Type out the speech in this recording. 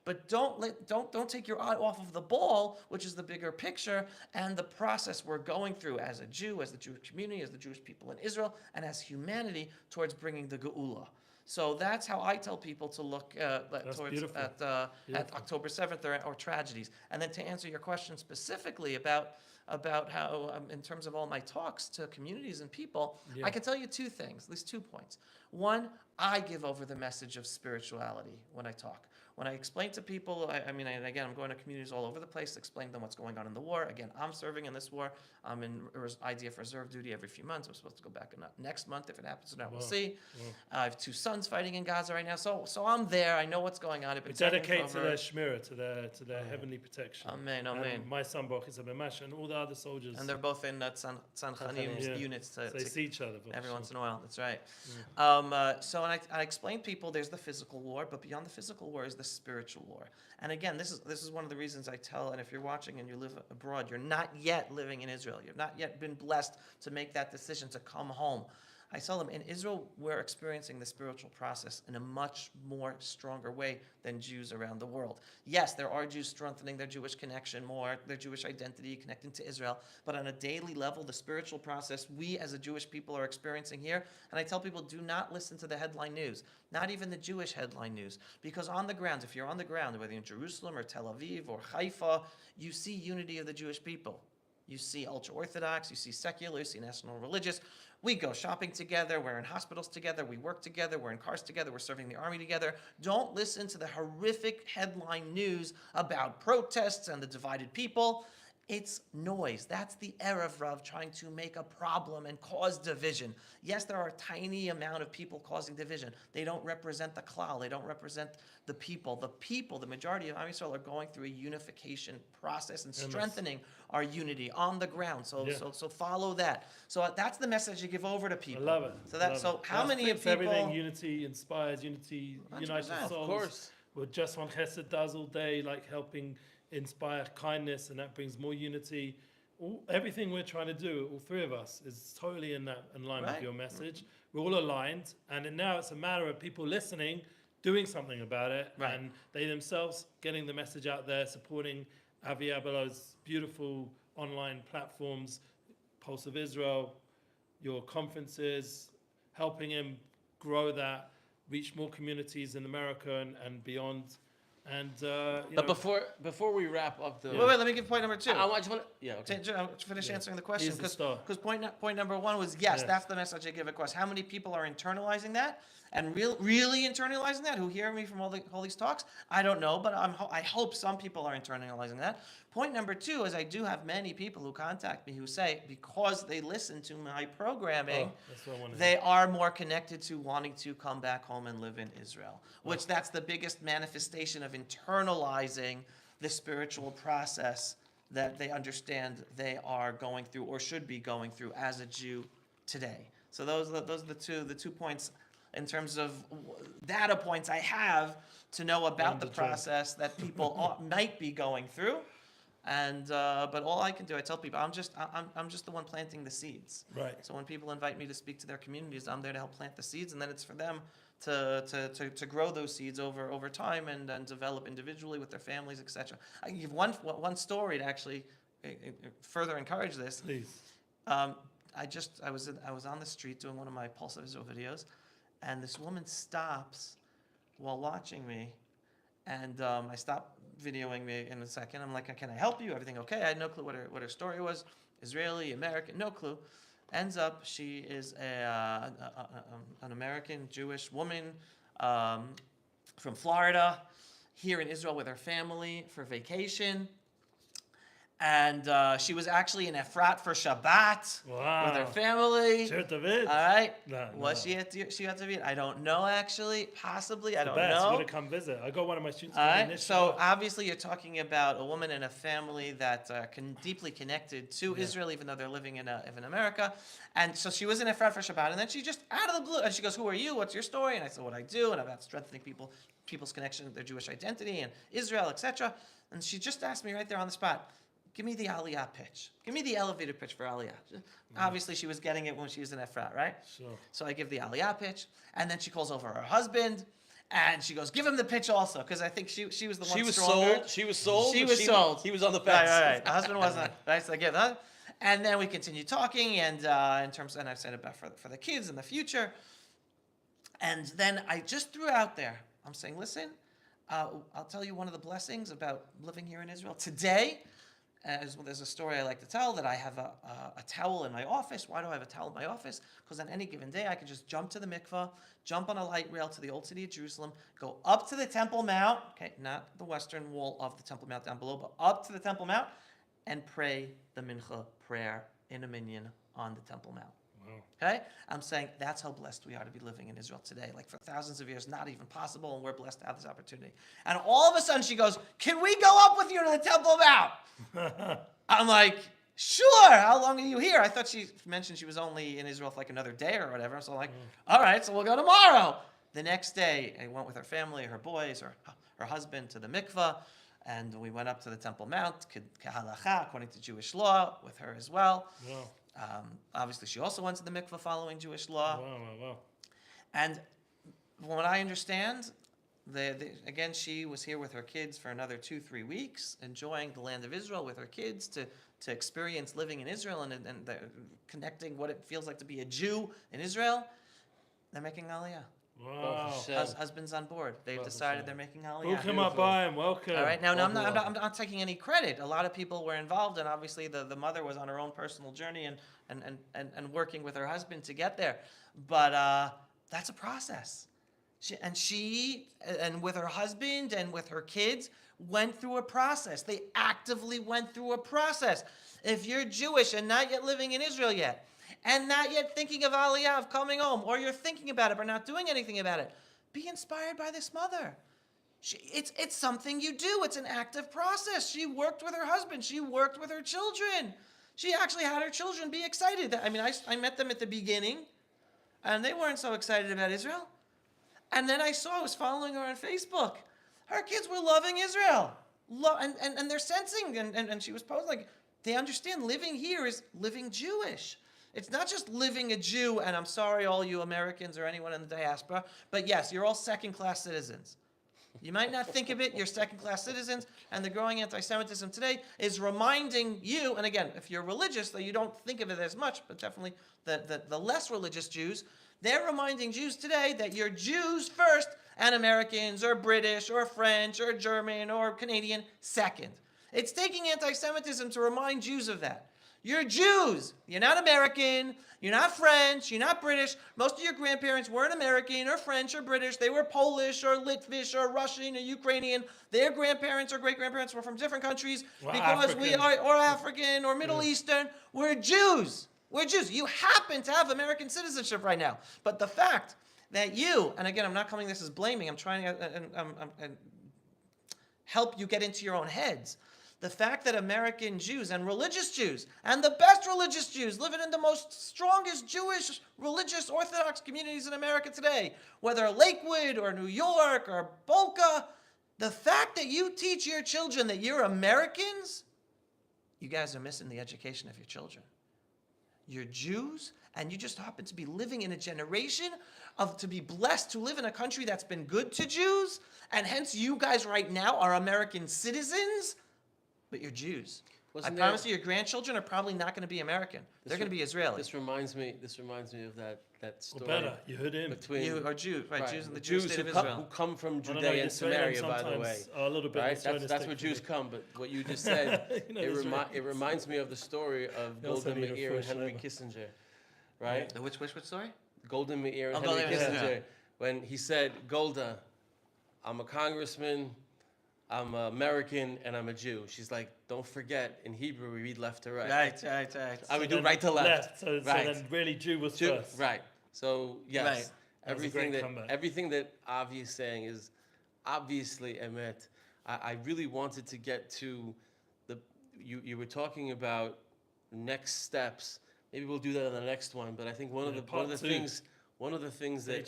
but don't take your eye off of the ball, which is the bigger picture and the process we're going through as a Jew, as the Jewish community, as the Jewish people in Israel, and as humanity towards bringing the Geula. So that's how I tell people to look towards at October 7th or tragedies. And then to answer your question specifically about how, in terms of all my talks to communities and people, I can tell you two things, at least 2 points. One, I give over the message of spirituality when I talk. When I explain to people, and again, I'm going to communities all over the place, explain to them what's going on in the war. Again, I'm serving in this war. I'm in IDF reserve duty every few months. I'm supposed to go back next month if it happens or not. We'll see. I have 2 sons fighting in Gaza right now, so I'm there. I know what's going on. We dedicate to their shmira, to their heavenly protection. Amen. And my son Baruch is a Bemash, and all the other soldiers. And they're both in Tzanchanim units. So they see each other every once in a while. That's right. So I explain to people there's the physical war, but beyond the physical war is the spiritual war. And again, this is one of the reasons I tell, and if you're watching and you live abroad, you're not yet living in Israel. You've not yet been blessed to make that decision to come home. I tell them, in Israel, we're experiencing the spiritual process in a much more stronger way than Jews around the world. Yes, there are Jews strengthening their Jewish connection more, their Jewish identity, connecting to Israel, but on a daily level, the spiritual process we as a Jewish people are experiencing here, and I tell people, do not listen to the headline news, not even the Jewish headline news, because on the ground, if you're on the ground, whether you're in Jerusalem or Tel Aviv or Haifa, you see unity of the Jewish people. You see ultra-Orthodox, you see secular, you see national religious. We go shopping together, we're in hospitals together, we work together, we're in cars together, we're serving the army together. Don't listen to the horrific headline news about protests and the divided people. It's noise. That's the Erev Rav trying to make a problem and cause division. Yes, there are a tiny amount of people causing division. They don't represent the klal. They don't represent the people. The people, the majority of Am Yisrael, are going through a unification process and strengthening our unity on the ground. So follow that. So that's the message you give over to people. I love it. How many of people? Everything unity inspires, unity unites souls. Of course. What Just One Chesed does all day, like helping inspire kindness, and that brings more unity. Everything we're trying to do, all 3 of us, is totally in line with your message. We're all aligned, and now it's a matter of people listening, doing something about it, and they themselves getting the message out there, supporting Avi Abelow's beautiful online platforms, Pulse of Israel, your conferences, helping him grow that, reach more communities in America and beyond. And but before we wrap up the wait, let me give point number 2. I just want to finish answering the question, because point number 1 was that's the message I give across. How many people are internalizing that and really internalizing that, who hear me from all these talks? I don't know, but I hope some people are internalizing that. Point number 2 is I do have many people who contact me who say, because they listen to my programming, they are more connected to wanting to come back home and live in Israel, which that's the biggest manifestation of internalizing the spiritual process that they understand they are going through or should be going through as a Jew today. So those are the two points in terms of data points I have to know about the process that people might be going through. And but all I can do, I tell people, I'm just the one planting the seeds. Right. So when people invite me to speak to their communities, I'm there to help plant the seeds, and then it's for them to grow those seeds over time and develop individually with their families, etc. I can give one story to actually further encourage this. Please. I was on the street doing one of my Pulse of Israel videos, and this woman stops while watching me, and I stopped videoing me in a second. I'm like, can I help you? Everything okay? I had no clue what her story was. Israeli, American, no clue. Ends up, she is an American Jewish woman from Florida, here in Israel with her family for vacation. And she was actually in Efrat for Shabbat with her family. All right. Was she at Shabbat? I don't know, actually. Possibly. I don't know. You gotta come visit. I got one of my students. All right. So obviously you're talking about a woman and a family that deeply connected to Israel, even though they're living in America. And so she was in Efrat for Shabbat. And then she just, out of the blue, and she goes, who are you? What's your story? And I said, what I do. And about strengthening people's connection to their Jewish identity and Israel, etc. And she just asked me right there on the spot, give me the Aliya pitch. Give me the elevator pitch for Aliya. Obviously, she was getting it when she was in Efrat, right? Sure. So I give the Aliya pitch, and then she calls over her husband, And she goes, give him the pitch also, because I think she was the one She was stronger. sold. She was sold. She but was sold. He was on the Right, fence. right. The husband wasn't. Right, so I get that. And then we continue talking, and in terms, and I've said about for the kids in the future. And then I just threw out there, I'm saying, listen, I'll tell you one of the blessings about living here in Israel today. There's a story I like to tell that I have a towel in my office. Why do I have a towel in my office? Because on any given day, I can just jump to the mikveh, jump on a light rail to the old city of Jerusalem, go up to the Temple Mount, okay, not the western wall of the Temple Mount down below, but up to the Temple Mount, and pray the mincha prayer in a minyan on the Temple Mount. Wow. Okay? I'm saying that's how blessed we are to be living in Israel today. Like for thousands of years, not even possible, and we're blessed to have this opportunity. And all of a sudden she goes, can we go up with you to the Temple Mount? I'm like, sure. How long are you here? I thought she mentioned she was only in Israel for like another day or whatever. So I'm like, all right, so we'll go tomorrow. The next day, I went with her family, her boys, her husband to the mikveh. And we went up to the Temple Mount, kehalacha, according to Jewish law, with her as well. Wow. Obviously, she also went to the mikveh following Jewish law. Wow. And from what I understand, again, she was here with her kids for another 2-3 weeks, enjoying the land of Israel with her kids to experience living in Israel and connecting what it feels like to be a Jew in Israel. They're making Aliyah. Wow. Husband's on board. They've decided they're making Aliyah. Welcome up by him. Welcome. All right. Now, I'm not taking any credit. A lot of people were involved, and obviously the mother was on her own personal journey and working with her husband to get there. But that's a process. She with her husband and with her kids went through a process. They actively went through a process. If you're Jewish and not yet living in Israel yet, and not yet thinking of Aliyah, of coming home, or you're thinking about it but not doing anything about it, be inspired by this mother. It's something you do. It's an active process. She worked with her husband. She worked with her children. She actually had her children be excited. I mean, I met them at the beginning, and they weren't so excited about Israel. And then I was following her on Facebook. Her kids were loving Israel. And they're sensing, and she was posting, like, they understand living here is living Jewish. It's not just living a Jew, and I'm sorry, all you Americans or anyone in the diaspora, but yes, you're all second-class citizens. You might not think of it, you're second-class citizens, and the growing anti-Semitism today is reminding you, and again, if you're religious, though you don't think of it as much, but definitely the less religious Jews, they're reminding Jews today that you're Jews first, and Americans, or British, or French, or German, or Canadian second. It's taking anti-Semitism to remind Jews of that. You're Jews. You're not American. You're not French. You're not British. Most of your grandparents weren't American or French or British. They were Polish or Litvish or Russian or Ukrainian. Their grandparents or great-grandparents were from different countries because African. we are, or African or Middle Eastern. We're Jews. We're Jews. You happen to have American citizenship right now. But the fact that you, and again, I'm not coming this as blaming. I'm trying to help you get into your own heads. The fact that American Jews and religious Jews and the best religious Jews living in the most strongest Jewish religious Orthodox communities in America today, whether Lakewood or New York or Boca, the fact that you teach your children that you're Americans, you guys are missing the education of your children. You're Jews, and you just happen to be living in a generation to be blessed to live in a country that's been good to Jews, and hence you guys right now are American citizens. But you're Jews. I promise you, your grandchildren are probably not going to be American. They're going to be Israeli. This reminds me of that story. Or better, you heard him. Between you are Jews, right? Jews in the Jewish state of who Israel. come from Judea and Samaria, by the way. A little bit. Right? That's where Jews come. But what you just said, it reminds me of the story of Golda Meir and Henry Kissinger, right? The which story? Golda Meir and Henry Kissinger. When he said, Golda, I'm a congressman, I'm American, and I'm a Jew. She's like, don't forget, in Hebrew we read left to right. Right. I would do right to left. So then really Jew was first. Right. So yes, right. everything that Avi is saying is obviously emet. I really wanted to get to you were talking about next steps. Maybe we'll do that on the next one. But I think one of the things that